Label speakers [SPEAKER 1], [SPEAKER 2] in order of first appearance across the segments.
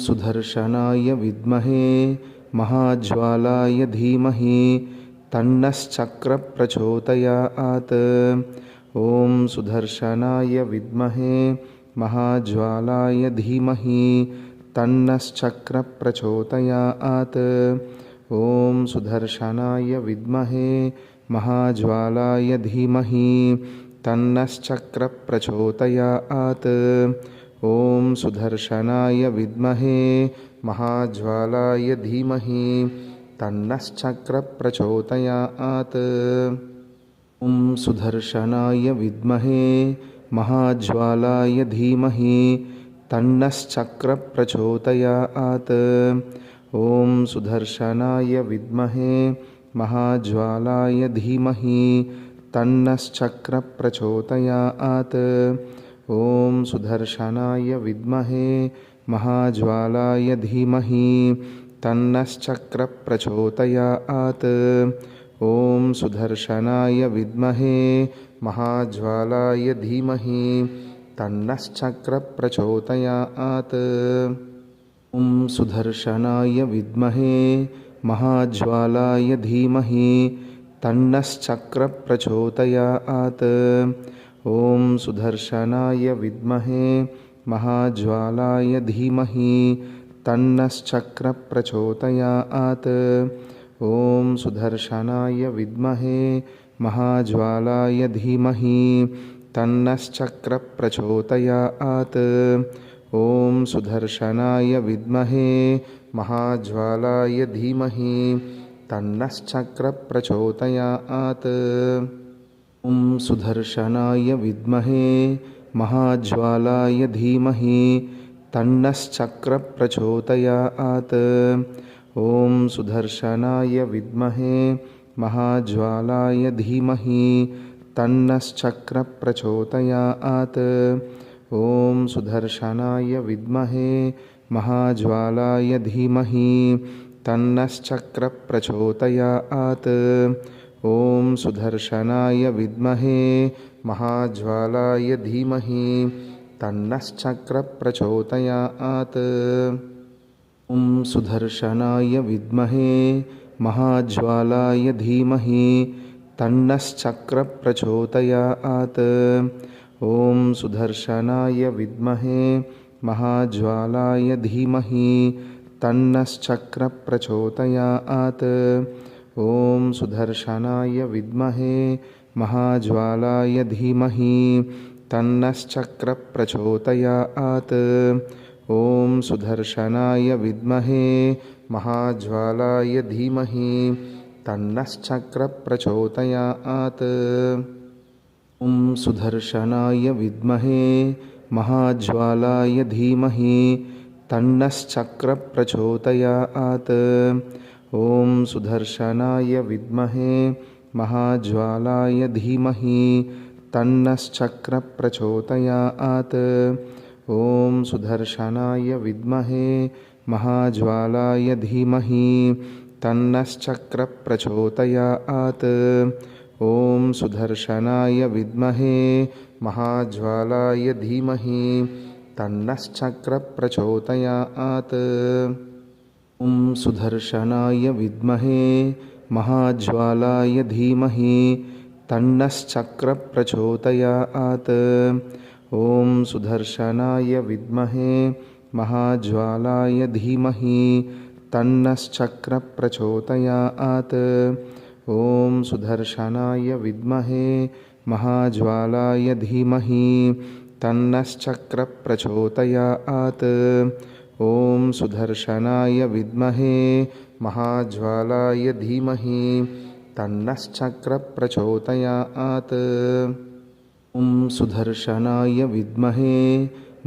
[SPEAKER 1] सुदर्शनाय विद्महे महाज्वालाय धीमहि तन्नश्चक्रप्रचोदयात्। ॐ सुदर्शनाय विद्महे महाज्वालाय धीमहि तन्नश्चक्रप्रचोदयात्। ॐ सुदर्शनाय विद्महे महाज्वालाय धीमहि तन्नश्चक्रप्रचोदयात्। ॐ सुदर्शनाय विद्महे महाज्वालाय धीमहि तन्नश्चक्रप्रचोदयात्। ॐ सुदर्शनाय विद्महे महाज्वालाय धीमहि तन्नश्चक्रप्रचोदयात्। ॐ सुदर्शनाय विद्महे महाज्वालाय धीमहि तन्नश्चक्रप्रचोदयात्। ॐ सुदर्शनाय विद्महे महाज्वालाय धीमहि तन्नश्चक्रप्रचोदयात्। ॐ सुदर्शनाय विद्महे महाज्वालाय धीमहि तन्नश्चक्रप्रचोदयात्। ॐ सुदर्शनाय विद्महे महाज्वालाय धीमहि तन्नश्चक्रप्रचोदयात्। ॐ सुदर्शनाय विद्महे महाज्वालाय धीमहि तन्नश्चक्रप्रचोदयात्। ॐ सुदर्शनाय विद्महे महाज्वालाय धीमहि तन्नश्चक्रप्रचोदयात्। ॐ सुदर्शनाय विद्महे महाज्वालाय धीमहि तन्नश्चक्रप्रचोदयात्। ॐ सुदर्शनाय विद्महे महाज्वालाय धीमहि तन्नश्चक्रप्रचोदयात्। ॐ सुदर्शनाय विद्महे महाज्वालाय धीमहि तन्नश्चक्रप्रचोदयात्। ॐ सुदर्शनाय विद्महे महाज्वालाय धीमहि तन्नश्चक्रप्रचोदयात्। ॐ सुदर्शनाय विद्महे महाज्वालाय धीमहि तन्नश्चक्रप्रचोदयात्। ॐ सुदर्शनाय विद्महे महाज्वालाय धीमहि तन्नश्चक्रप्रचोदयात्। ॐ सुदर्शनाय विद्महे महाज्वालाय धीमहि तन्नश्चक्रप्रचोदयात्। ॐ सुदर्शनाय विद्महे महाज्वालाय धीमहि तन्नश्चक्रप्रचोदयात्। ॐ सुदर्शनाय विद्महे महाज्वालाय धीमहि तन्नश्चक्रप्रचोदयात्। ॐ सुदर्शनाय विद्महे महाज्वालाय धीमहि तन्नश्चक्रप्रचोदयात्। ॐ सुदर्शनाय विद्महे महाज्वालाय धीमहि तन्नश्चक्रप्रचोदयात्। ॐ सुदर्शनाय विद्महे महाज्वालाय धीमहि तन्नश्चक्रप्रचोदयात्। ॐ सुदर्शनाय विद्महे महाज्वालाय धीमहि तन्नश्चक्रप्रचोदयात्। ॐ सुदर्शनाय विद्महे महाज्वालाय धीमहि तन्नश्चक्रप्रचोदयात्। ॐ सुदर्शनाय विद्महे महाज्वालाय धीमहि तन्नश्चक्रप्रचोदयात्। ॐ सुदर्शनाय विद्महे महाज्वालाय धीमहि तन्नश्चक्रप्रचोदयात्। ॐ सुदर्शनाय विद्महे महाज्वालाय धीमहि तन्नश्चक्रप्रचोदयात्। ॐ सुदर्शनाय विद्महे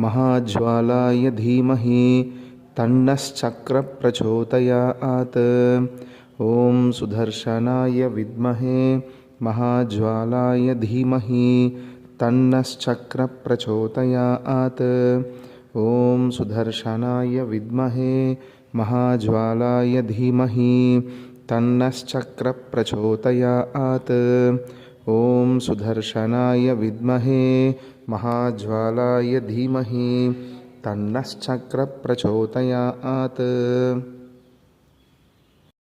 [SPEAKER 1] महाज्वालाय धीमहि तन्नश्चक्रप्रचोदयात्। ॐ सुदर्शनाय विद्महे महाज्वालाय धीमहि तन्नश्चक्रप्रचोदयात्। ॐ सुदर्शनाय विद्महे महाज्वालाय धीमहि तन्नश्चक्रप्रचोदयात्। ॐ सुदर्शनाय विद्महे महाज्वालाय धीमहि तन्नश्चक्रप्रचोदयात्